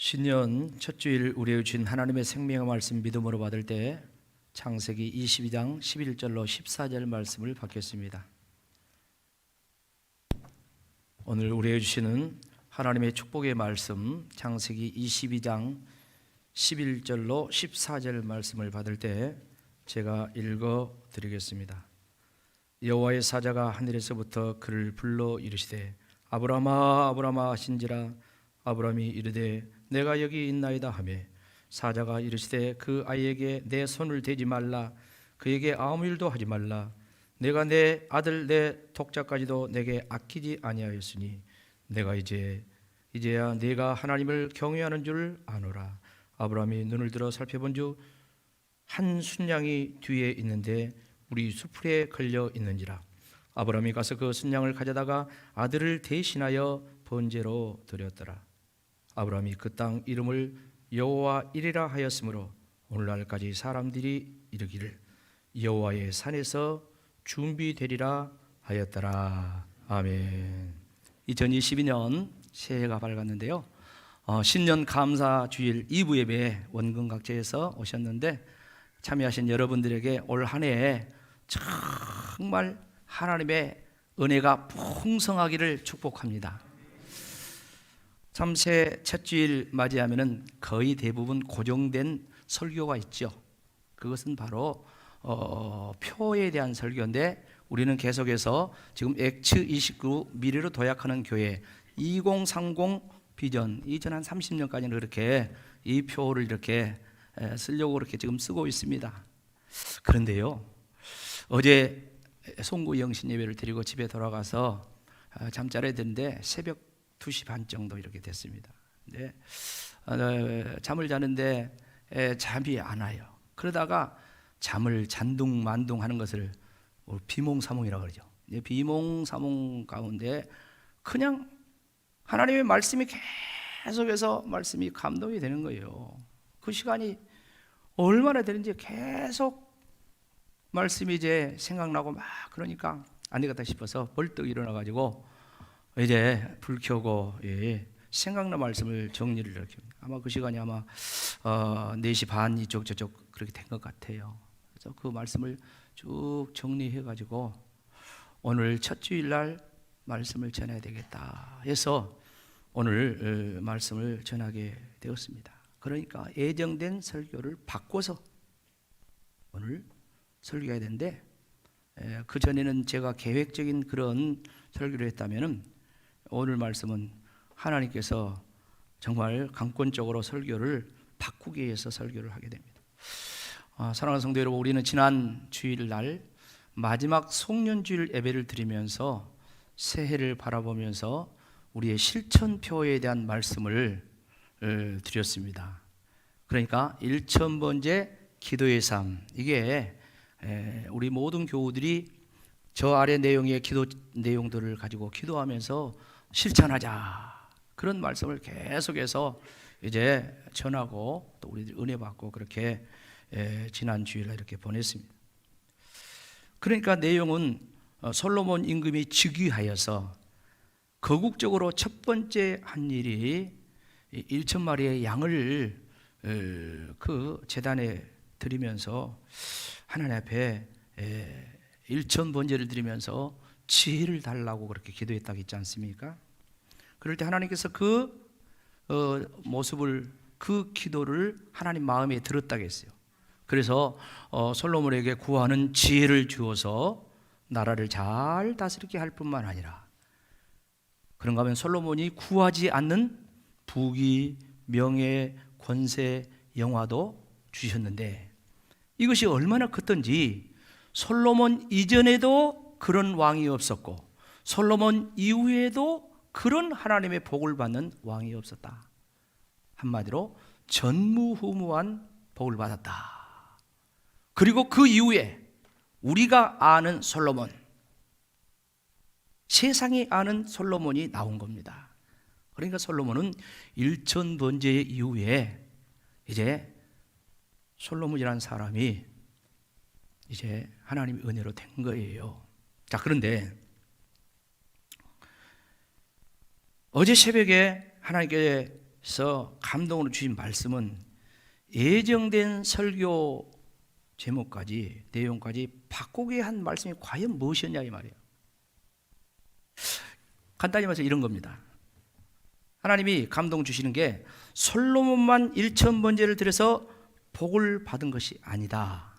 신년 첫 주일 우리에게 주신 하나님의 생명의 말씀 믿음으로 받을 때 창세기 22장 11절로 14절 말씀을 받겠습니다. 오늘 우리에게 주시는 하나님의 축복의 말씀 창세기 22장 11절로 14절 말씀을 받을 때 제가 읽어 드리겠습니다. 여호와의 사자가 하늘에서부터 그를 불러 이르시되 아브라함아 아브라함아 하신지라. 아브라함이 이르되 내가 여기 있나이다 하며 사자가 이르시되 그 아이에게 내 손을 대지 말라. 그에게 아무 일도 하지 말라. 내가 내 아들 내 독자까지도 내게 아끼지 아니하였으니 내가 이제야 네가 하나님을 경외하는 줄 아노라. 아브라함이 눈을 들어 살펴본즉 한 순양이 뒤에 있는데 우리 수풀에 걸려 있는지라. 아브라함이 가서 그 순양을 가져다가 아들을 대신하여 번제로 드렸더라. 아브라함이 그 땅 이름을 여호와 이리라 하였으므로 오늘날까지 사람들이 이르기를 여호와의 산에서 준비되리라 하였더라. 아멘. 2022년 새해가 밝았는데요. 신년 감사 주일 2부 예배에 원근각제에서 오셨는데 참여하신 여러분들에게 올 한 해에 정말 하나님의 은혜가 풍성하기를 축복합니다. 참 새해 첫 주일 맞이하면은 거의 대부분 고정된 설교가 있죠. 그것은 바로 표에 대한 설교인데 우리는 계속해서 지금 액츠 29 미래로 도약하는 교회 2030 비전 2000한 30년까지는 그렇게 이 표를 이렇게 쓰려고 그렇게 지금 쓰고 있습니다. 그런데요, 어제 송구 영신 예배를 드리고 집에 돌아가서 잠자리에 드는데 새벽 2시 반 정도 이렇게 됐습니다. 네. 잠을 자는데 잠이 안 와요. 그러다가 잠을 잔둥만둥하는 것을 비몽사몽이라고 그러죠. 비몽사몽 가운데 그냥 하나님의 말씀이 계속해서 말씀이 감동이 되는 거예요. 그 시간이 얼마나 되는지 계속 말씀이 이제 생각나고 막 그러니까 안 되겠다 싶어서 벌떡 일어나가지고 이제 불 켜고 생각난 말씀을 정리를 이렇게 아마 그 시간이 아마 4시 반 이쪽 저쪽 그렇게 된 것 같아요. 그래서 그 말씀을 쭉 정리해가지고 오늘 첫 주일날 말씀을 전해야 되겠다 해서 오늘 말씀을 전하게 되었습니다. 그러니까 예정된 설교를 바꿔서 오늘 설교해야 되는데 그 전에는 제가 계획적인 그런 설교를 했다면은 오늘 말씀은 하나님께서 정말 강권적으로 설교를 바꾸기 위해서 설교를 하게 됩니다. 사랑하는 성도 여러분, 우리는 지난 주일날 마지막 송년주일 예배를 드리면서 새해를 바라보면서 우리의 실천표에 대한 말씀을 드렸습니다. 그러니까 1000번째 기도의 삶, 이게 우리 모든 교우들이 저 아래 내용의 기도 내용들을 가지고 기도하면서 실천하자, 그런 말씀을 계속해서 이제 전하고 또 우리들 은혜 받고 그렇게 지난 주일날 이렇게 보냈습니다. 그러니까 내용은 솔로몬 임금이 즉위하여서 거국적으로 첫 번째 한 일이 1000마리의 양을 그 제단에 드리면서 하나님 앞에 1000번제를 드리면서 지혜를 달라고 그렇게 기도했다고 했지 않습니까? 그럴 때 하나님께서 그 모습을, 그 기도를 하나님 마음에 들었다고 했어요. 그래서 솔로몬에게 구하는 지혜를 주어서 나라를 잘 다스리게 할 뿐만 아니라, 그런가 하면 솔로몬이 구하지 않는 부귀, 명예, 권세, 영화도 주셨는데 이것이 얼마나 컸던지 솔로몬 이전에도 그런 왕이 없었고 솔로몬 이후에도 그런 하나님의 복을 받는 왕이 없었다. 한마디로 전무후무한 복을 받았다. 그리고 그 이후에 우리가 아는 솔로몬, 세상이 아는 솔로몬이 나온 겁니다. 그러니까 솔로몬은 1000번제 이후에 이제 솔로몬이라는 사람이 이제 하나님의 은혜로 된 거예요. 자, 그런데 어제 새벽에 하나님께 감동으로 주신 말씀은 예정된 설교 제목까지 내용까지 바꾸게 한 말씀이 과연 무엇이었냐 이 말이에요. 간단히 말해서 이런 겁니다. 하나님이 감동 주시는 게 솔로몬만 1,000번제를 드려서 복을 받은 것이 아니다.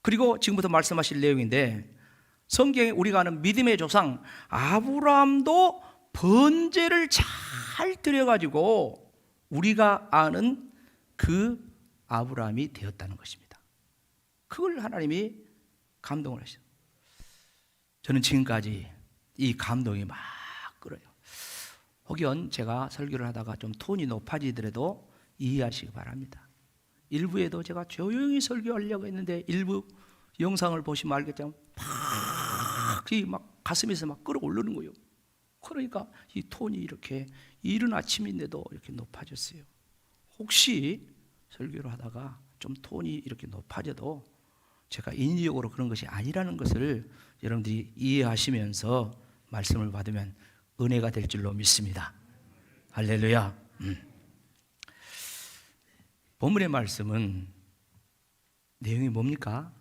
그리고 지금부터 말씀하실 내용인데, 성경에 우리가 아는 믿음의 조상 아브라함도 번제를 잘 드려가지고 우리가 아는 그 아브라함이 되었다는 것입니다. 그걸 하나님이 감동을 하셨어요. 저는 지금까지 이 감동이 막 끌어요. 혹연 제가 설교를 하다가 좀 톤이 높아지더라도 이해하시기 바랍니다. 일부에도 제가 조용히 설교하려고 했는데 일부 영상을 보시면 알겠지만 막 가슴에서 막 끌어오르는 거예요. 그러니까 이 톤이 이렇게 이른 아침인데도 이렇게 높아졌어요. 혹시 설교를 하다가 좀 톤이 이렇게 높아져도 제가 인위적으로 그런 것이 아니라는 것을 여러분들이 이해하시면서 말씀을 받으면 은혜가 될 줄로 믿습니다. 할렐루야. 본문의 말씀은 내용이 뭡니까?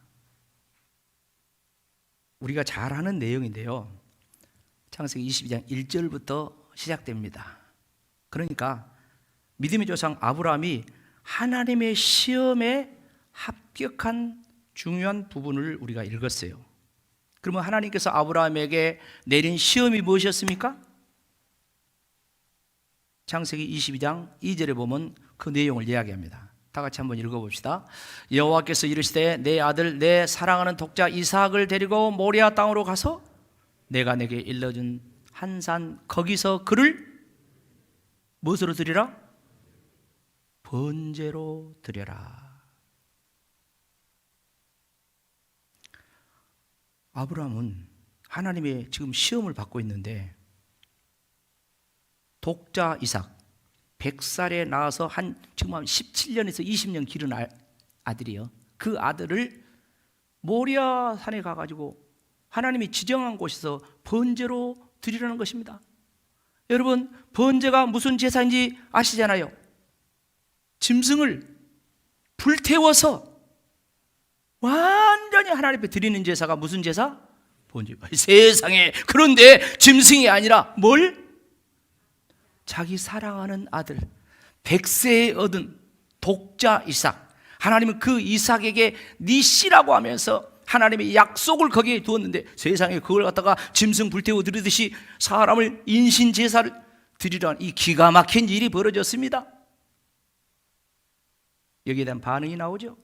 우리가 잘 아는 내용인데요, 창세기 22장 1절부터 시작됩니다. 그러니까 믿음의 조상 아브라함이 하나님의 시험에 합격한 중요한 부분을 우리가 읽었어요. 그러면 하나님께서 아브라함에게 내린 시험이 무엇이었습니까? 창세기 22장 2절에 보면 그 내용을 이야기합니다. 다 같이 한번 읽어봅시다. 여호와께서 이르시되 내 아들 내 사랑하는 독자 이삭을 데리고 모리아 땅으로 가서 내가 내게 일러준 한 산 거기서 그를 무엇으로 드리라? 번제로 드려라. 아브라함은 하나님의 지금 시험을 받고 있는데 독자 이삭 100살에 낳아서 지금 한 17년에서 20년 기른 아들이요. 그 아들을 모리아 산에 가가지고 하나님이 지정한 곳에서 번제로 드리라는 것입니다. 여러분, 번제가 무슨 제사인지 아시잖아요. 짐승을 불태워서 완전히 하나님 앞에 드리는 제사가 무슨 제사? 번제. 세상에, 그런데 짐승이 아니라 뭘? 자기 사랑하는 아들 100세에 얻은 독자 이삭. 하나님은 그 이삭에게 네 씨라고 하면서 하나님의 약속을 거기에 두었는데 세상에 그걸 갖다가 짐승 불태워 드리듯이 사람을 인신 제사를 드리라는 이 기가 막힌 일이 벌어졌습니다. 여기에 대한 반응이 나오죠.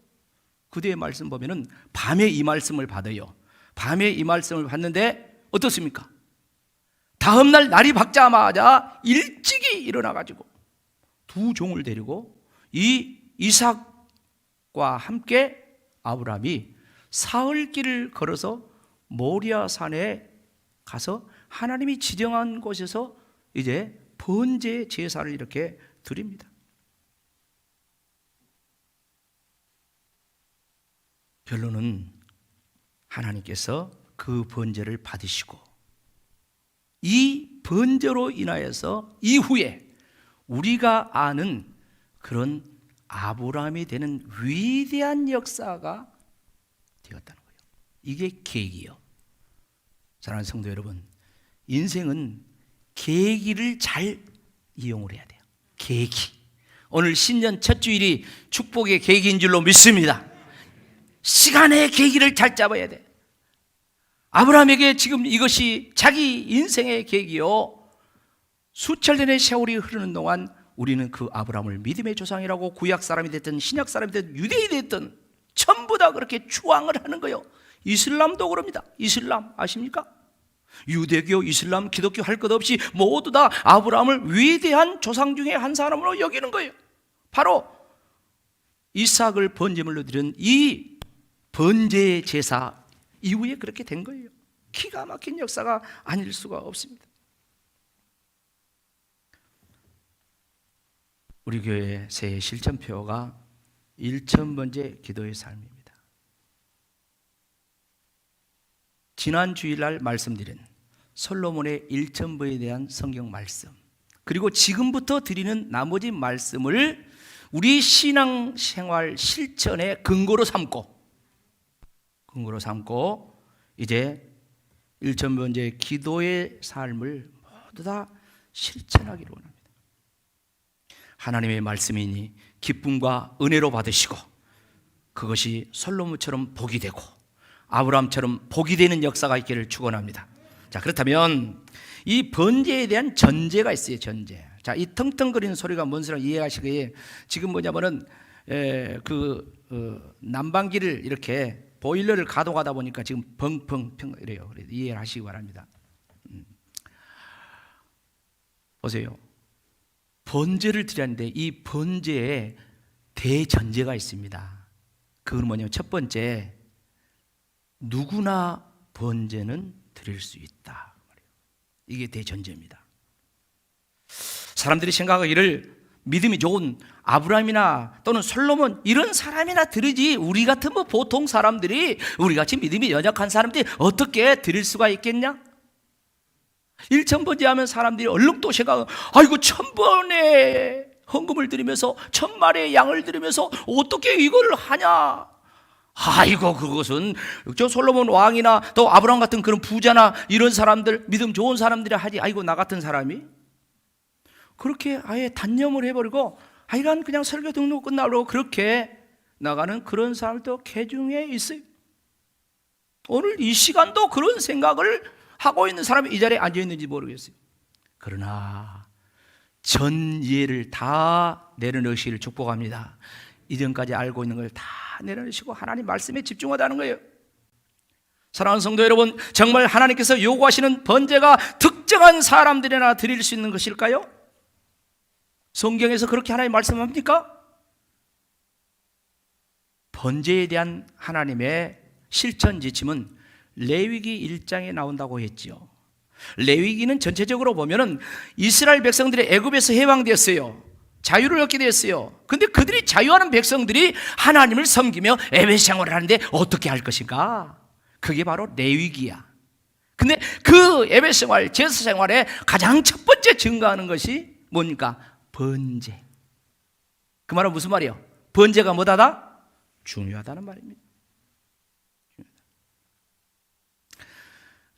그 뒤에 말씀 보면은 밤에 이 말씀을 받아요. 밤에 이 말씀을 받는데 어떻습니까? 다음날 날이 밝자마자 일찍이 일어나가지고 두 종을 데리고 이 이삭과 함께 아브라함이 사흘길을 걸어서 모리아 산에 가서 하나님이 지정한 곳에서 이제 번제 제사를 이렇게 드립니다. 결론은 하나님께서 그 번제를 받으시고 이 번제로 인하여서 이후에 우리가 아는 그런 아브라함이 되는 위대한 역사가 되었다는 거예요. 이게 계기요. 사랑하는 성도 여러분, 인생은 계기를 잘 이용을 해야 돼요. 계기. 오늘 신년 첫 주일이 축복의 계기인 줄로 믿습니다. 시간의 계기를 잘 잡아야 돼. 아브라함에게 지금 이것이 자기 인생의 계기요. 수천 년의 세월이 흐르는 동안 우리는 그 아브라함을 믿음의 조상이라고 구약 사람이 됐든 신약 사람이 됐든 유대인이 됐든 전부 다 그렇게 추앙을 하는 거예요. 이슬람도 그럽니다. 이슬람 아십니까? 유대교, 이슬람, 기독교 할 것 없이 모두 다 아브라함을 위대한 조상 중에 한 사람으로 여기는 거예요. 바로 이삭을 번제물로 드린 이 번제 제사 이후에 그렇게 된 거예요. 기가 막힌 역사가 아닐 수가 없습니다. 우리 교회 새해 실천표가 1000번째 기도의 삶입니다. 지난 주일날 말씀드린 솔로몬의 1000번에 대한 성경 말씀, 그리고 지금부터 드리는 나머지 말씀을 우리 신앙생활 실천의 근거로 삼고 이제 일천번제 기도의 삶을 모두 다 실천하기를 원합니다. 하나님의 말씀이니 기쁨과 은혜로 받으시고 그것이 솔로몬처럼 복이 되고 아브라함처럼 복이 되는 역사가 있기를 축원합니다. 자, 그렇다면 이 번제에 대한 전제가 있어요. 전제. 자, 이 텅텅거리는 소리가 뭔 소리인지 이해하시기에 지금 뭐냐면은 난방기를 이렇게 보일러를 가동하다 보니까 지금 펑펑 이래요. 이해를 하시기 바랍니다. 보세요. 번제를 드렸는데 이 번제에 대전제가 있습니다. 그건 뭐냐면 첫 번째, 누구나 번제는 드릴 수 있다. 이게 대전제입니다. 사람들이 생각하기를 믿음이 좋은 아브라함이나 또는 솔로몬 이런 사람이나 드리지 우리 같은 뭐 보통 사람들이, 우리같이 믿음이 연약한 사람들이 어떻게 드릴 수가 있겠냐? 일천번제 하면 사람들이 얼른 또 생각, 아이고 1000번의 헌금을 드리면서 1000마리의 양을 드리면서 어떻게 이걸 하냐? 아이고 그것은 저 솔로몬 왕이나 또 아브라함 같은 그런 부자나 이런 사람들, 믿음 좋은 사람들이 하지, 아이고 나 같은 사람이? 그렇게 아예 단념을 해버리고 하여간 그냥 설교 등록 끝나고 그렇게 나가는 그런 사람도 개중에 있어요. 오늘 이 시간도 그런 생각을 하고 있는 사람이 이 자리에 앉아 있는지 모르겠어요. 그러나 전 이해를 다 내려놓으시기를 축복합니다. 이전까지 알고 있는 걸 다 내려놓으시고 하나님 말씀에 집중하자는 거예요. 사랑하는 성도 여러분, 정말 하나님께서 요구하시는 번제가 특정한 사람들이나 드릴 수 있는 것일까요? 성경에서 그렇게 하나님 말씀합니까? 번제에 대한 하나님의 실천 지침은 레위기 1장에 나온다고 했지요. 레위기는 전체적으로 보면은 이스라엘 백성들이 애굽에서 해방되었어요. 자유를 얻게 됐어요. 근데 그들이 자유하는 백성들이 하나님을 섬기며 예배 생활을 하는데 어떻게 할 것인가? 그게 바로 레위기야. 근데 그 예배 생활, 제사 생활에 가장 첫 번째 증가하는 것이 뭡니까? 번제. 그 말은 무슨 말이에요? 번제가 뭐다다? 중요하다는 말입니다.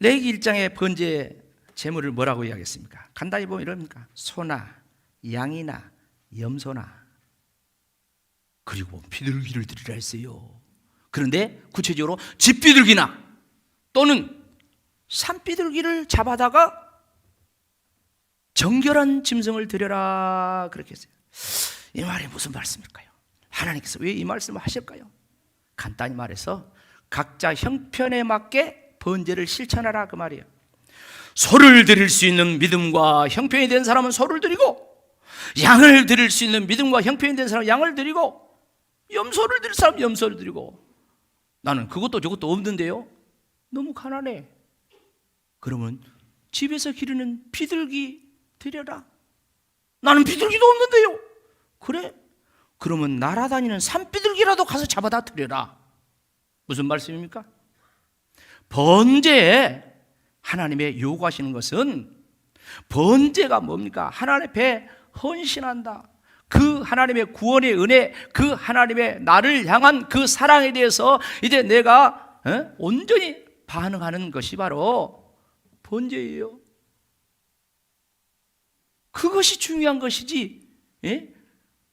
레위기 1장의 번제 제물을 뭐라고 이야기했습니까? 간단히 보면 이럽니까? 소나 양이나 염소나, 그리고 비둘기를 드리라 했어요. 그런데 구체적으로 집비둘기나 또는 산비둘기를 잡아다가 정결한 짐승을 드려라 그렇게 했어요. 이 말이 무슨 말씀일까요? 하나님께서 왜 이 말씀을 하실까요? 간단히 말해서 각자 형편에 맞게 번제를 실천하라 그 말이에요. 소를 드릴 수 있는 믿음과 형편이 된 사람은 소를 드리고, 양을 드릴 수 있는 믿음과 형편이 된 사람은 양을 드리고, 염소를 드릴 사람은 염소를 드리고. 나는 그것도 저것도 없는데요, 너무 가난해. 그러면 집에서 기르는 비둘기 드려라. 나는 비둘기도 없는데요. 그래? 그러면 날아다니는 산비둘기라도 가서 잡아다 드려라. 무슨 말씀입니까? 번제에 하나님의 요구하시는 것은, 번제가 뭡니까? 하나님 앞에 헌신한다. 그 하나님의 구원의 은혜, 그 하나님의 나를 향한 그 사랑에 대해서 이제 내가 온전히 반응하는 것이 바로 번제예요. 그것이 중요한 것이지,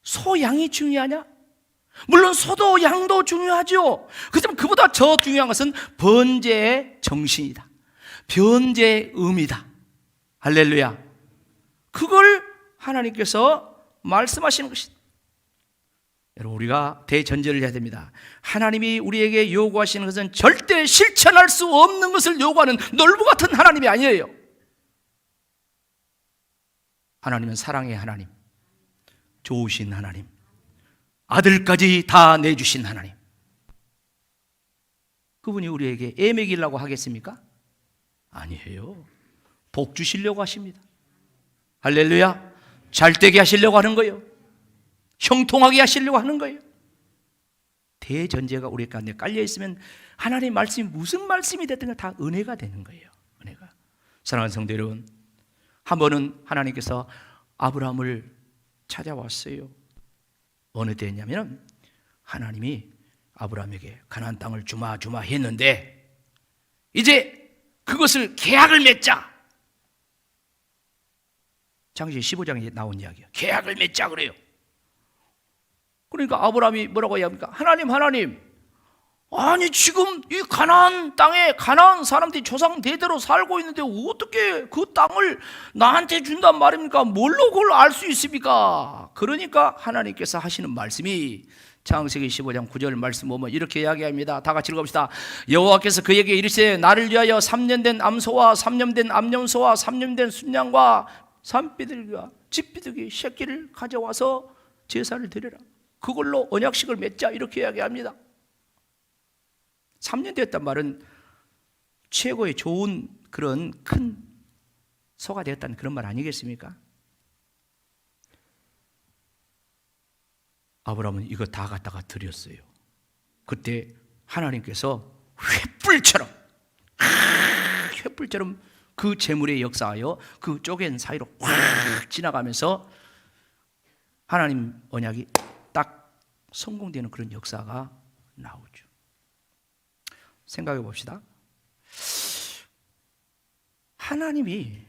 소, 양이 중요하냐? 물론 소도 양도 중요하죠. 그렇지만 그보다 더 중요한 것은 번제의 정신이다. 번제의 의미다. 할렐루야. 그걸 하나님께서 말씀하시는 것이다. 여러분, 우리가 대전제를 해야 됩니다. 하나님이 우리에게 요구하시는 것은 절대 실천할 수 없는 것을 요구하는 놀부 같은 하나님이 아니에요. 하나님은 사랑의 하나님, 좋으신 하나님, 아들까지 다 내주신 하나님. 그분이 우리에게 애 먹이려고 하겠습니까? 아니에요. 복 주시려고 하십니다. 할렐루야. 잘되게 하시려고 하는 거예요. 형통하게 하시려고 하는 거예요. 대전제가 우리 가운데 깔려 있으면 하나님의 말씀이 무슨 말씀이 됐든 다 은혜가 되는 거예요. 은혜가. 사랑하는 성도 여러분, 한 번은 하나님께서 아브라함을 찾아왔어요. 어느 때였냐면 하나님이 아브라함에게 가나안 땅을 주마 했는데 이제 그것을 계약을 맺자. 창세기 15장에 나온 이야기야. 계약을 맺자 그래요. 그러니까 아브라함이 뭐라고 이야기합니까? 하나님, 아니 지금 이 가나안 땅에 가나안 사람들이 조상 대대로 살고 있는데 어떻게 그 땅을 나한테 준단 말입니까? 뭘로 그걸 알 수 있습니까? 그러니까 하나님께서 하시는 말씀이 창세기 15장 9절 말씀 보면 이렇게 이야기합니다. 다 같이 읽어봅시다. 여호와께서 그에게 이르시되 나를 위하여 3년 된 암소와 3년 된 암염소와 3년 된 순양과 산비둘기와 집비둘기 새끼를 가져와서 제사를 드려라. 그걸로 언약식을 맺자 이렇게 이야기합니다. 3년 됐단 말은 최고의 좋은 그런 큰 소가 되었다는 그런 말 아니겠습니까? 아브라함은 이거 다 갖다가 드렸어요. 그때 하나님께서 횃불처럼 그 재물에 역사하여 그 쪼갠 사이로 확 지나가면서 하나님 언약이 딱 성공되는 그런 역사가 나오죠. 생각해 봅시다. 하나님이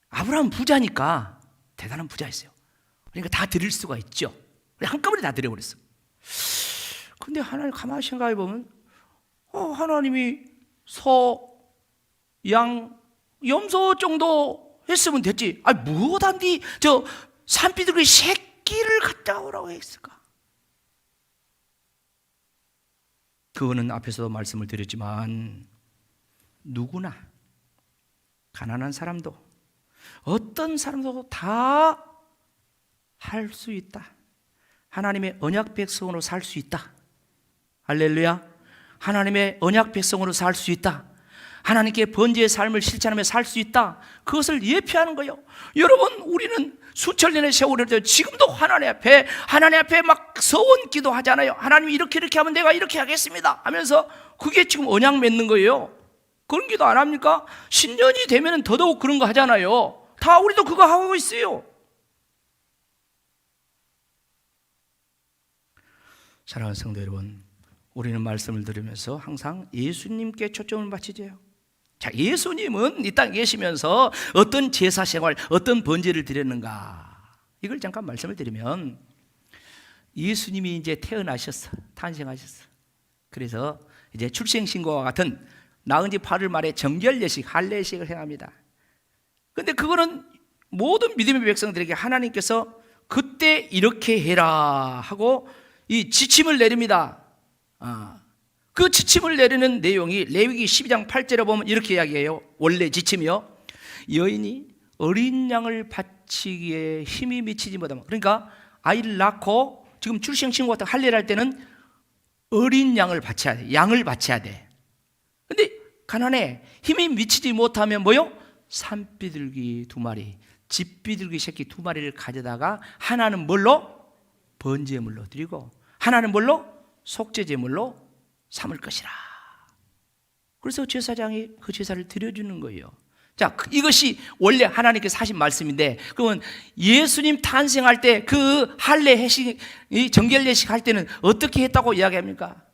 아브라함 부자니까 대단한 부자였어요. 그러니까 다 드릴 수가 있죠. 한꺼번에 다 드려버렸어. 근데 하나님 가만히 생각해 보면 하나님이 소, 양, 염소 정도 했으면 됐지. 뭐 단디 저 산비둘기 새끼를 갖다 오라고 했을까? 그거는 앞에서도 말씀을 드렸지만 누구나 가난한 사람도 어떤 사람도 다 할 수 있다. 하나님의 언약 백성으로 살 수 있다. 할렐루야. 하나님의 언약 백성으로 살 수 있다. 하나님께 번제의 삶을 실천하며 살 수 있다. 그것을 예표하는 거예요. 여러분, 우리는 수천 년의 세월을 지금도 하나님 앞에 막 서원 기도하잖아요. 하나님 이렇게 하면 내가 이렇게 하겠습니다 하면서 그게 지금 언약 맺는 거예요. 그런 기도 안 합니까? 신년이 되면 더더욱 그런 거 하잖아요. 다 우리도 그거 하고 있어요. 사랑하는 성도 여러분, 우리는 말씀을 들으면서 항상 예수님께 초점을 맞추죠. 자, 예수님은 이 땅에 계시면서 어떤 제사 생활, 어떤 번제를 드렸는가? 이걸 잠깐 말씀을 드리면 예수님이 이제 태어나셨어, 탄생하셨어. 그래서 이제 출생신고와 같은 낳은 지 8일 만에 정결 예식, 할례 예식을 행합니다. 근데 그거는 모든 믿음의 백성들에게 하나님께서 그때 이렇게 해라 하고 이 지침을 내립니다. 그 지침을 내리는 내용이 레위기 12장 8절에 보면 이렇게 이야기해요. 원래 지침이요. 여인이 어린 양을 바치기에 힘이 미치지 못하면, 그러니까 아이를 낳고 지금 출생신고 같은 할례를 할 때는 어린 양을 바쳐야 돼. 양을 바쳐야 돼. 근데 가난해. 힘이 미치지 못하면 뭐요? 산비둘기 2마리, 집비둘기 새끼 2마리를 가져다가 하나는 뭘로? 번제물로 드리고 하나는 뭘로? 속죄제물로 삼을 것이라. 그래서 제사장이 그 제사를 드려주는 거예요. 자, 이것이 원래 하나님께서 하신 말씀인데, 그러면 예수님 탄생할 때 그 할례 회식, 정결 예식 할 때는 어떻게 했다고 이야기합니까?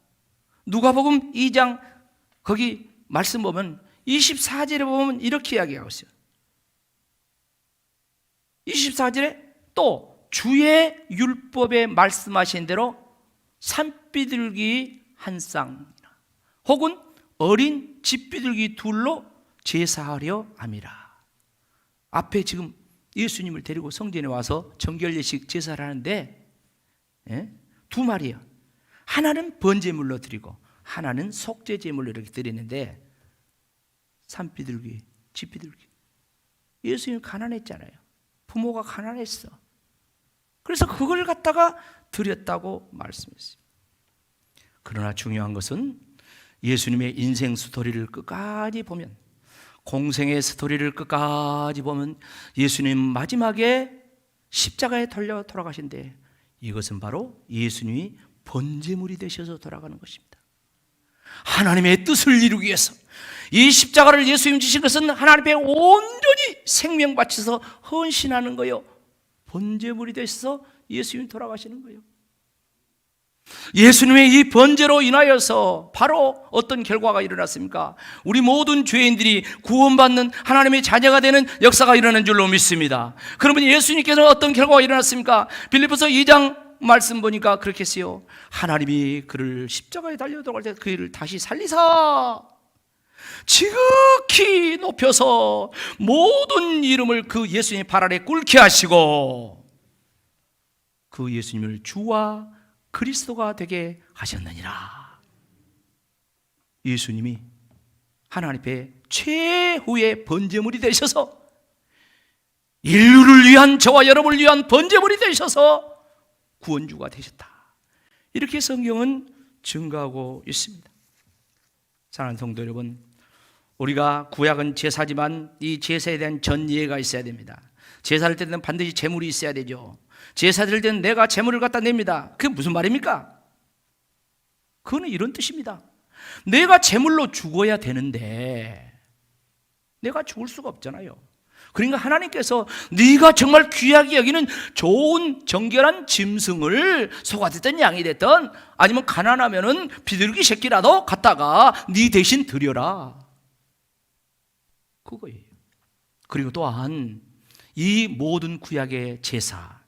누가복음 2장 거기 말씀 보면 24절에 보면 이렇게 이야기하고 있어요. 24절에 또 주의 율법에 말씀하신 대로 산비둘기 한 쌍 혹은 어린 집비둘기 2로 제사하려 함이라. 앞에 지금 예수님을 데리고 성전에 와서 정결예식 제사를 하는데 2마리야. 하나는 번제물로 드리고 하나는 속죄제물로 이렇게 드리는데 산비둘기, 집비둘기. 예수님 가난했잖아요. 부모가 가난했어. 그래서 그걸 갖다가 드렸다고 말씀했어요. 그러나 중요한 것은 예수님의 인생 스토리를 끝까지 보면, 공생의 스토리를 끝까지 보면 예수님 마지막에 십자가에 달려 돌아가신데 이것은 바로 예수님이 번제물이 되셔서 돌아가는 것입니다. 하나님의 뜻을 이루기 위해서 이 십자가를 예수님 지신 것은 하나님 앞에 온전히 생명 바쳐서 헌신하는 거요. 번제물이 되셔서 예수님이 돌아가시는 거예요. 예수님의 이 번제로 인하여서 바로 어떤 결과가 일어났습니까? 우리 모든 죄인들이 구원받는 하나님의 자녀가 되는 역사가 일어난 줄로 믿습니다. 그러면 예수님께서 어떤 결과가 일어났습니까? 빌립보서 2장 말씀 보니까 그렇게 했어요. 하나님이 그를 십자가에 달려 들어갈 때 그를 다시 살리사 지극히 높여서 모든 이름을 그 예수님의 발 아래 꿇게 하시고 그 예수님을 주와 그리스도가 되게 하셨느니라. 예수님이 하나님 앞에 최후의 번제물이 되셔서 인류를 위한, 저와 여러분을 위한 번제물이 되셔서 구원주가 되셨다. 이렇게 성경은 증거하고 있습니다. 사랑하는 성도 여러분, 우리가 구약은 제사지만 이 제사에 대한 전이해가 있어야 됩니다. 제사를 할 때는 반드시 제물이 있어야 되죠. 제사 드릴 때는 내가 제물을 갖다 냅니다. 그게 무슨 말입니까? 그거는 이런 뜻입니다. 내가 제물로 죽어야 되는데 내가 죽을 수가 없잖아요. 그러니까 하나님께서 네가 정말 귀하게 여기는 좋은 정결한 짐승을, 소가 됐든 양이 됐든 아니면 가난하면은 비둘기 새끼라도 갖다가 네 대신 드려라, 그거예요. 그리고 또한 이 모든 구약의 제사,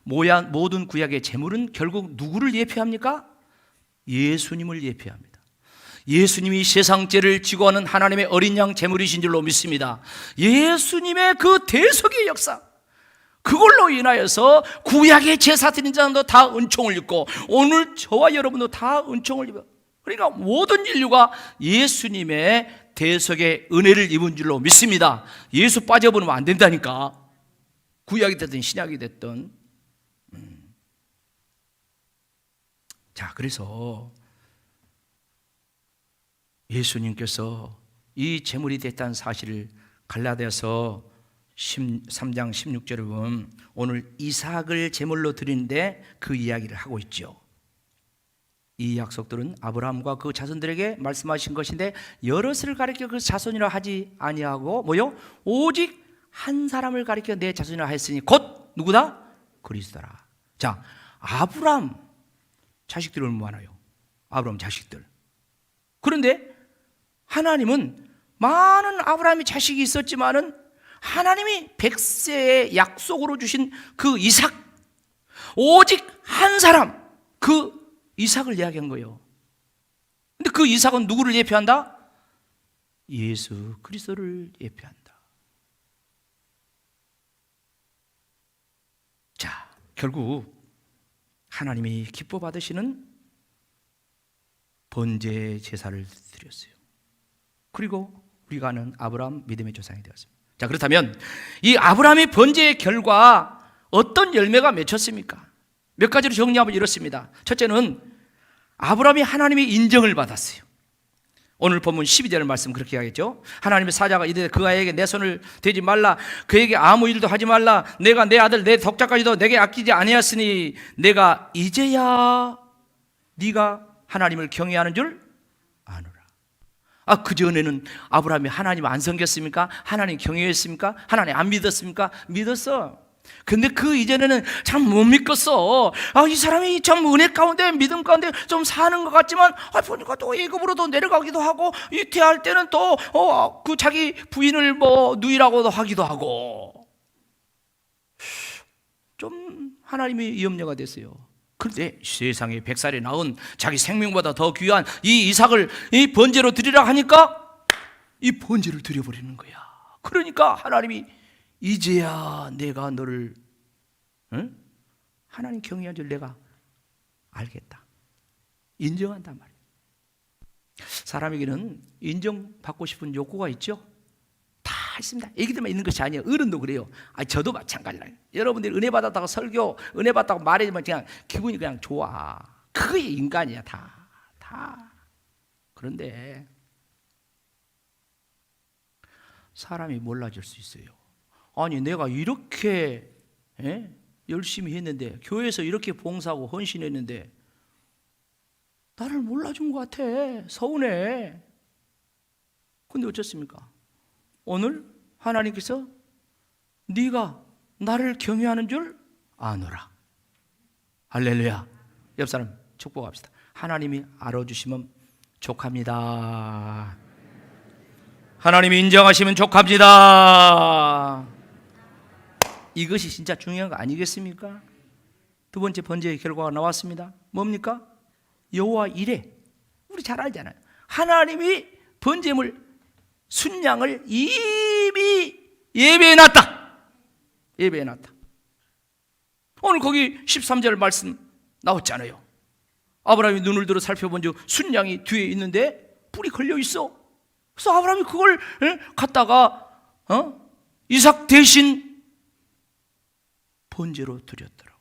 모든 구약의 제물은 결국 누구를 예표합니까? 예수님을 예표합니다. 예수님이 세상 죄를 지고 하는 하나님의 어린 양 제물이신 줄로 믿습니다. 예수님의 그 대속의 역사, 그걸로 인하여서 구약의 제사 드린 자도 다 은총을 입고 오늘 저와 여러분도 다 은총을 입어요. 그러니까 모든 인류가 예수님의 대속의 은혜를 입은 줄로 믿습니다. 예수 빠져버리면 안 된다니까. 구약이 됐든 신약이 됐든. 자, 그래서 예수님께서 이 제물이 됐다는 사실을 갈라디아서 3장 16절에 보면 오늘 이삭을 제물로 드리는데 그 이야기를 하고 있죠. 이 약속들은 아브라함과 그 자손들에게 말씀하신 것인데 여럿을 가리켜 그 자손이라 하지 아니하고 뭐요? 오직 한 사람을 가리켜 내 자손이라 하였으니 곧 누구다? 그리스도라. 자, 아브라함 자식들이 얼마나 많아요? 아브라함 자식들. 그런데 하나님은 많은 아브라함의 자식이 있었지만은 하나님이 100세의 약속으로 주신 그 이삭, 오직 한 사람, 그 이삭을 이야기한 거예요. 근데 그 이삭은 누구를 예표한다? 예수 그리스도를 예표한다. 자, 결국 하나님이 기뻐 받으시는 번제 제사를 드렸어요. 그리고 우리가 아는 아브라함 믿음의 조상이 되었습니다. 자, 그렇다면 이 아브라함의 번제의 결과 어떤 열매가 맺혔습니까? 몇 가지로 정리하면 이렇습니다. 첫째는 아브라함이 하나님의 인정을 받았어요. 오늘 본문 12절 말씀 그렇게 하겠죠. 하나님의 사자가 이르되 그에게 내 손을 대지 말라, 그에게 아무 일도 하지 말라, 내가 내 아들 내 덕자까지도 내게 아끼지 아니하였으니 내가 이제야 네가 하나님을 경외하는 줄 아노라. 아, 그전에는 아브라함이 하나님 안 섬겼습니까? 하나님 경외했습니까? 하나님 안 믿었습니까? 믿었어. 근데 그 이전에는 참 못 믿겠어. 아, 이 사람이 참 은혜 가운데 믿음 가운데 좀 사는 것 같지만 보니까 또 애굽으로도 내려가기도 하고 이태할 때는 또 그 자기 부인을 뭐 누이라고도 하기도 하고 좀 하나님이 염려가 됐어요. 그런데 세상에 100살에 낳은 자기 생명보다 더 귀한 이 이삭을 이 번제로 드리라 하니까 이 번제를 드려버리는 거야. 그러니까 하나님이 이제야 내가 너를 하나님 경외한 줄 내가 알겠다, 인정한단 말이에요. 사람에게는 인정받고 싶은 욕구가 있죠. 다 있습니다. 애기들만 있는 것이 아니에요. 어른도 그래요. 저도 마찬가지라요. 여러분들이 은혜 받았다고 설교, 은혜 받았다고 말해주면 그냥 기분이 그냥 좋아. 그게 인간이야. 다. 그런데 사람이 몰라질 수 있어요. 아니, 내가 이렇게 열심히 했는데, 교회에서 이렇게 봉사하고 헌신했는데 나를 몰라준 것 같아. 서운해. 근데 어쩌습니까? 오늘 하나님께서 네가 나를 경외하는 줄 아노라. 할렐루야. 옆 사람 축복합시다. 하나님이 알아주시면 족합니다. 하나님이 인정하시면 족합니다. 이것이 진짜 중요한 거 아니겠습니까? 두 번째 번제의 결과가 나왔습니다. 뭡니까? 여호와 이레. 우리 잘 알잖아요. 하나님이 번제물 순양을 이미 예배해놨다. 예배해놨다. 오늘 거기 13절 말씀 나왔잖아요. 아브라함이 눈을 들어 살펴본 즉 순양이 뒤에 있는데 뿔이 걸려 있어. 그래서 아브라함이 그걸 갖다가 이삭 대신 번제로 드렸더라고요.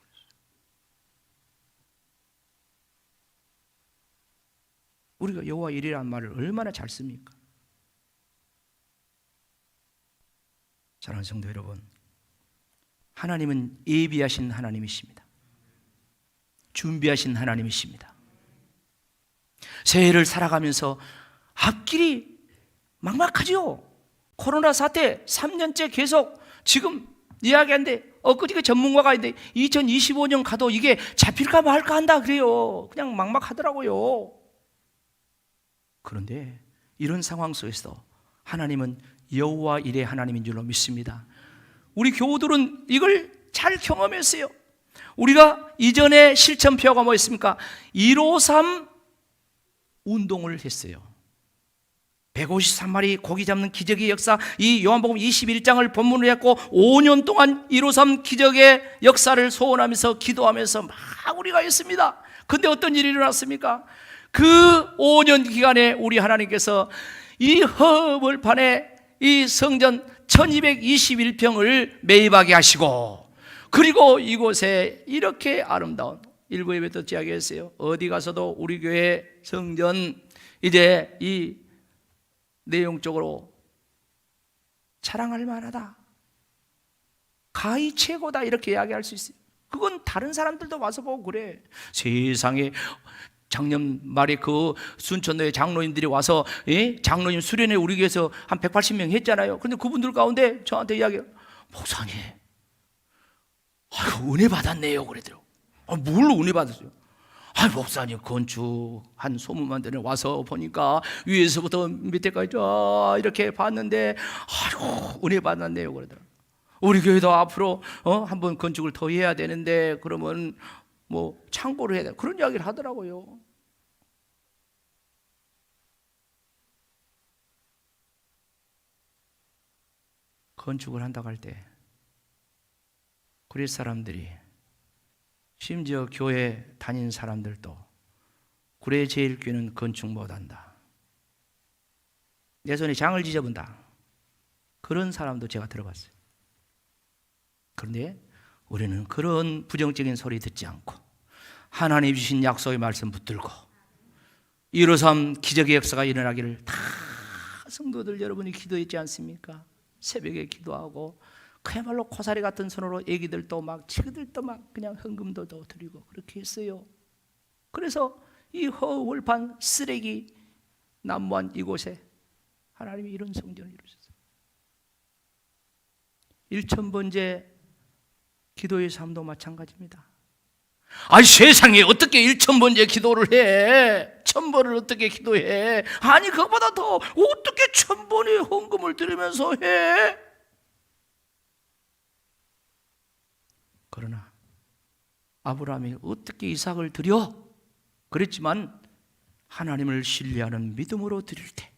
우리가 여호와 일이라는 말을 얼마나 잘 씁니까? 사랑하는 성도 여러분, 하나님은 예비하신 하나님이십니다. 준비하신 하나님이십니다. 새해를 살아가면서 앞길이 막막하죠. 코로나 사태 3년째 계속 지금 이야기하는데 엊그저께 전문가가 있는데 2025년 가도 이게 잡힐까 말까 한다 그래요. 그냥 막막하더라고요. 그런데 이런 상황 속에서 하나님은 여호와 일의 하나님인 줄로 믿습니다. 우리 교우들은 이걸 잘 경험했어요. 우리가 이전에 실천표가 뭐였습니까? 153 운동을 했어요. 153마리 고기 잡는 기적의 역사, 이 요한복음 21장을 본문으로 했고 5년 동안 153 기적의 역사를 소원하면서 기도하면서 막 우리가 했습니다. 근데 어떤 일이 일어났습니까? 그 5년 기간에 우리 하나님께서 이 허벌판에 이 성전 1221평을 매입하게 하시고, 그리고 이곳에 이렇게 아름다운 일부 예배도 이야기했어요. 어디 가서도 우리 교회 성전 이제 이 내용적으로 자랑할 만하다, 가히 최고다, 이렇게 이야기할 수 있어요. 그건 다른 사람들도 와서 보고 그래. 세상에 작년 말에 그 순천도에 장로님들이 와서 장로님 수련회 우리 교회에서 한 180명 했잖아요. 근데 그분들 가운데 저한테 이야기해요. 목사님, 아이고 은혜 받았네요 그러더라고. 뭘 은혜 받았어요? 목사님 건축 한 소문만 들으면 와서 보니까 위에서부터 밑에까지 쫙 이렇게 봤는데 아이고 은혜 받았네요 그러더라고. 우리 교회도 앞으로 한번 건축을 더 해야 되는데 그러면 뭐 창고를 해야 돼, 그런 이야기를 하더라고요. 건축을 한다고 할 때 그릴 사람들이, 심지어 교회 다닌 사람들도 구례 제일교회는 건축 못한다, 내 손에 장을 지져본다, 그런 사람도 제가 들어봤어요. 그런데 우리는 그런 부정적인 소리 듣지 않고 하나님 주신 약속의 말씀 붙들고 153 기적의 역사가 일어나기를 다 성도들 여러분이 기도했지 않습니까? 새벽에 기도하고 그야말로 고사리 같은 손으로 애기들도 막 친구들도 막 그냥 헌금도 더 드리고 그렇게 했어요. 그래서 이 허월판 쓰레기 난무한 이곳에 하나님이 이런 성전을 이루셨어요. 1000번째 기도의 삶도 마찬가지입니다. 아니 세상에 어떻게 1000번째 기도를 해? 1000번을 어떻게 기도해? 아니 그것보다 더 어떻게 1000번의 헌금을 드리면서 해? 그러나 아브라함이 어떻게 이삭을 드려? 그랬지만 하나님을 신뢰하는 믿음으로 드릴 때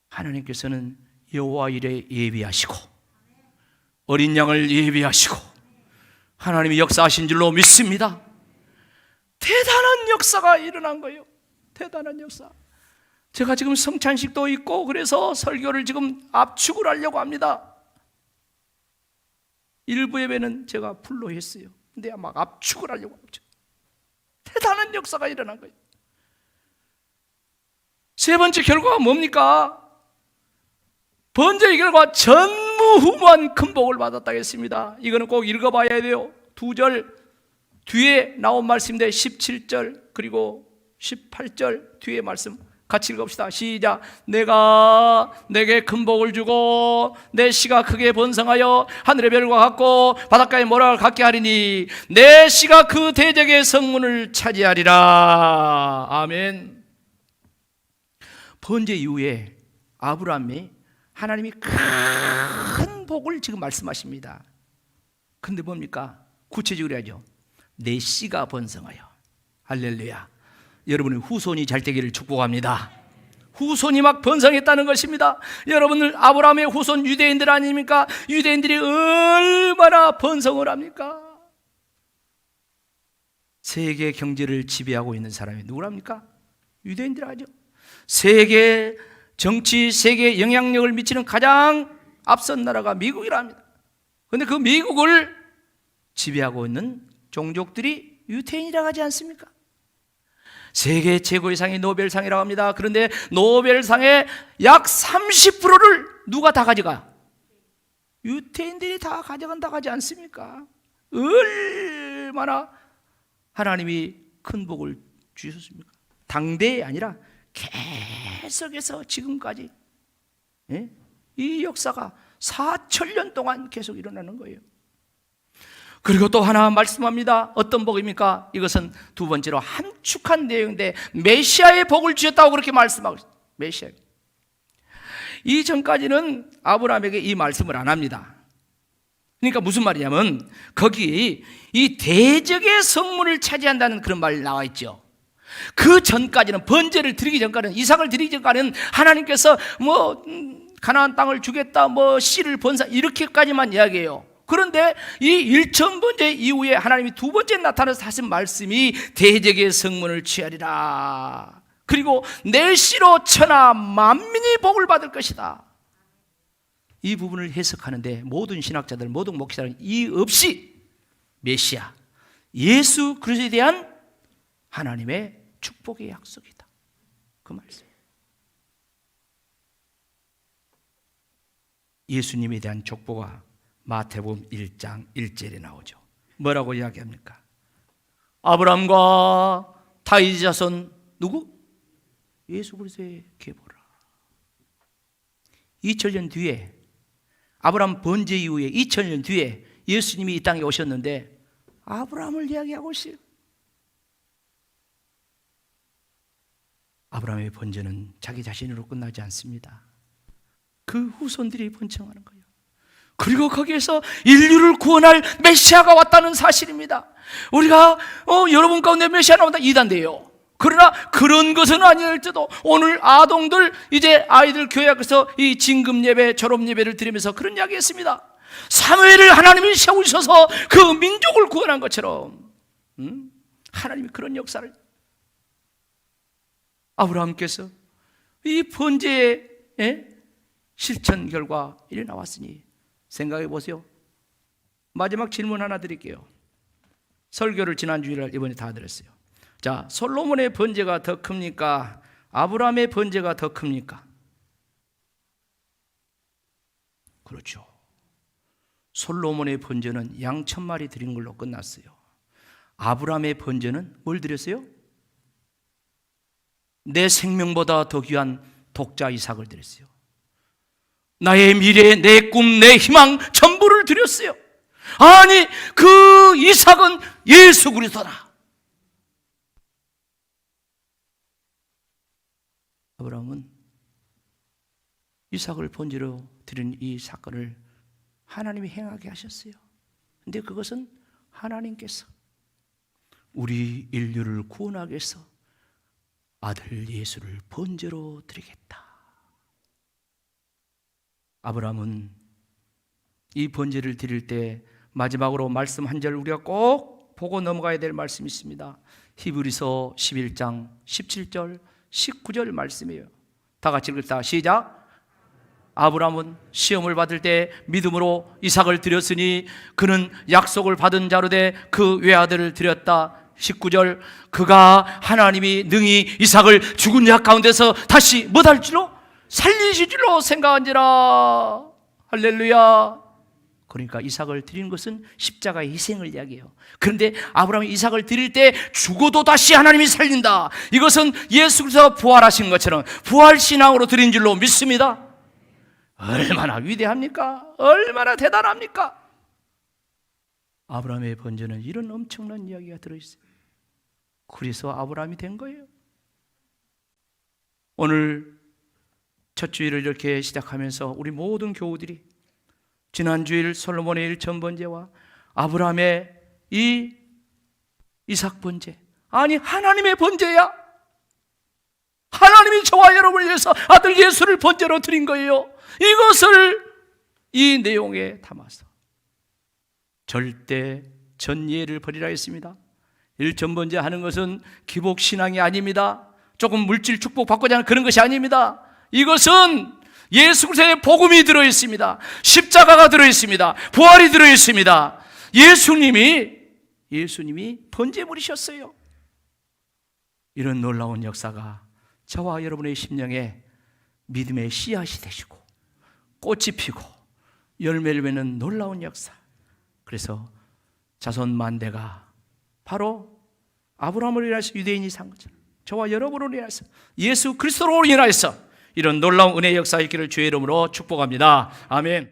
하나님께서는 여호와 일에 예비하시고 어린 양을 예비하시고 하나님이 역사하신 줄로 믿습니다. 대단한 역사가 일어난 거예요. 대단한 역사. 제가 지금 성찬식도 있고 그래서 설교를 지금 압축을 하려고 합니다. 일부 예배는 제가 풀로 했어요. 근데 막 압축을 하려고 하죠. 대단한 역사가 일어난 거예요. 세 번째 결과가 뭡니까? 번제의 결과 전무후무한 큰 복을 받았다고 했습니다. 이거는 꼭 읽어봐야 돼요. 2절 뒤에 나온 말씀인데 17절 그리고 18절 뒤에 말씀 같이 읽읍시다. 시작. 내가 내게 큰 복을 주고 내 씨가 크게 번성하여 하늘의 별과 같고 바닷가의 모락을 같게 하리니 내 씨가 그 대적의 성문을 차지하리라. 아멘. 번제 이후에 아브라함이 하나님이 큰 복을 지금 말씀하십니다. 근데 뭡니까? 구체적으로 해야죠. 내 씨가 번성하여. 할렐루야. 여러분의 후손이 잘 되기를 축복합니다. 후손이 막 번성했다는 것입니다. 여러분들 아브라함의 후손 유대인들 아닙니까? 유대인들이 얼마나 번성을 합니까? 세계 경제를 지배하고 있는 사람이 누구랍니까? 유대인들 하죠. 세계 정치, 세계 영향력을 미치는 가장 앞선 나라가 미국이랍니다. 그런데 그 미국을 지배하고 있는 종족들이 유태인이라고 하지 않습니까? 세계 최고의 상이 노벨상이라고 합니다. 그런데 노벨상의 약 30%를 누가 다 가져가? 유태인들이 다 가져간다고 하지 않습니까? 얼마나 하나님이 큰 복을 주셨습니까? 당대에 아니라 계속해서 지금까지, 예? 이 역사가 4,000년 동안 계속 일어나는 거예요. 그리고 또 하나 말씀합니다. 어떤 복입니까? 이것은 두 번째로 함축한 내용인데 메시아의 복을 주셨다고 그렇게 말씀하고 있어요. 메시아. 이전까지는 아브라함에게 이 말씀을 안 합니다. 그러니까 무슨 말이냐면 거기 이 대적의 성문을 차지한다는 그런 말이 나와 있죠. 그 전까지는, 번제를 드리기 전까지는, 이삭을 드리기 전까지는 하나님께서 가나안 땅을 주겠다, 씨를 번사, 이렇게까지만 이야기해요. 그런데 이 일천번제 이후에 하나님이 두 번째 나타나서 하신 말씀이 대적의 성문을 취하리라. 그리고 내 씨로 천하 만민이 복을 받을 것이다. 이 부분을 해석하는데 모든 신학자들, 모든 목사들은 이 없이 메시아, 예수 그리스도에 대한 하나님의 축복의 약속이다. 그 말씀. 예수님에 대한 족보가 마태복음 1장 1절에 나오죠. 뭐라고 이야기합니까? 아브라함과 다윗 자손 누구? 예수 그리스도의 계보라. 2000년 뒤에, 아브라함 번제 이후에 2000년 뒤에 예수님이 이 땅에 오셨는데 아브라함을 이야기하고 있어요. 아브라함의 번제는 자기 자신으로 끝나지 않습니다. 그 후손들이 번창하는 거예요. 그리고 거기에서 인류를 구원할 메시아가 왔다는 사실입니다. 우리가 여러분 가운데 메시아 나온다 이단돼요. 그러나 그런 것은 아닐지도 오늘 아동들, 이제 아이들 교회 앞에서 이 진금 예배, 졸업 예배를 드리면서 그런 이야기 했습니다. 사무엘을 하나님이 세우셔서 그 민족을 구원한 것처럼 하나님이 그런 역사를, 아브라함께서 이 번제의 실천 결과 이래 나왔으니 생각해 보세요. 마지막 질문 하나 드릴게요. 설교를 지난주일 이번에 다 드렸어요. 자, 솔로몬의 번제가 더 큽니까? 아브라함의 번제가 더 큽니까? 그렇죠. 솔로몬의 번제는 양 1000마리 드린 걸로 끝났어요. 아브라함의 번제는 뭘 드렸어요? 내 생명보다 더 귀한 독자 이삭을 드렸어요. 나의 미래, 내 꿈, 내 희망 전부를 드렸어요. 아니, 그 이삭은 예수 그리스도다. 아브라함은 이삭을 번제로 드린 이 사건을 하나님이 행하게 하셨어요. 그런데 그것은 하나님께서 우리 인류를 구원하기 위해서 아들 예수를 번제로 드리겠다. 아브라함은 이 번제를 드릴 때 마지막으로 말씀 한 절 우리가 꼭 보고 넘어가야 될 말씀이 있습니다. 히브리서 11장 17절 19절 말씀이에요. 다 같이 읽을다. 시작. 아브라함은 시험을 받을 때 믿음으로 이삭을 드렸으니 그는 약속을 받은 자로 돼 그 외아들을 드렸다. 19절. 그가 하나님이 능히 이삭을 죽은 자 가운데서 다시 못할 줄로 살리실 줄로 생각한지라. 할렐루야. 그러니까 이삭을 드리는 것은 십자가의 희생을 이야기해요. 그런데 아브라함이 이삭을 드릴 때 죽어도 다시 하나님이 살린다. 이것은 예수 그리스도가 부활하신 것처럼 부활신앙으로 드린 줄로 믿습니다. 얼마나 위대합니까? 얼마나 대단합니까? 아브라함의 번제는 이런 엄청난 이야기가 들어있어요. 그래서 아브라함이 된 거예요. 오늘 첫 주일을 이렇게 시작하면서 우리 모든 교우들이 지난 주일 솔로몬의 일천 번제와 아브라함의 이 이삭 번제, 아니 하나님의 번제야. 하나님이 저와 여러분을 위해서 아들 예수를 번제로 드린 거예요. 이것을 이 내용에 담아서 절대 전예를 버리라 했습니다. 일천 번제 하는 것은 기복 신앙이 아닙니다. 조금 물질 축복 받고자 하는 그런 것이 아닙니다. 이것은 예수 그리스도의 복음이 들어있습니다. 십자가가 들어있습니다. 부활이 들어있습니다. 예수님이 번제물이셨어요. 이런 놀라운 역사가 저와 여러분의 심령에 믿음의 씨앗이 되시고 꽃이 피고 열매를 맺는 놀라운 역사. 그래서 자손 만대가 바로 아브라함을 인하여서 유대인이 산 것처럼 저와 여러분을 인하여서 예수 그리스도로 인하여서 이런 놀라운 은혜의 역사가 있기를 주의 이름으로 축복합니다. 아멘.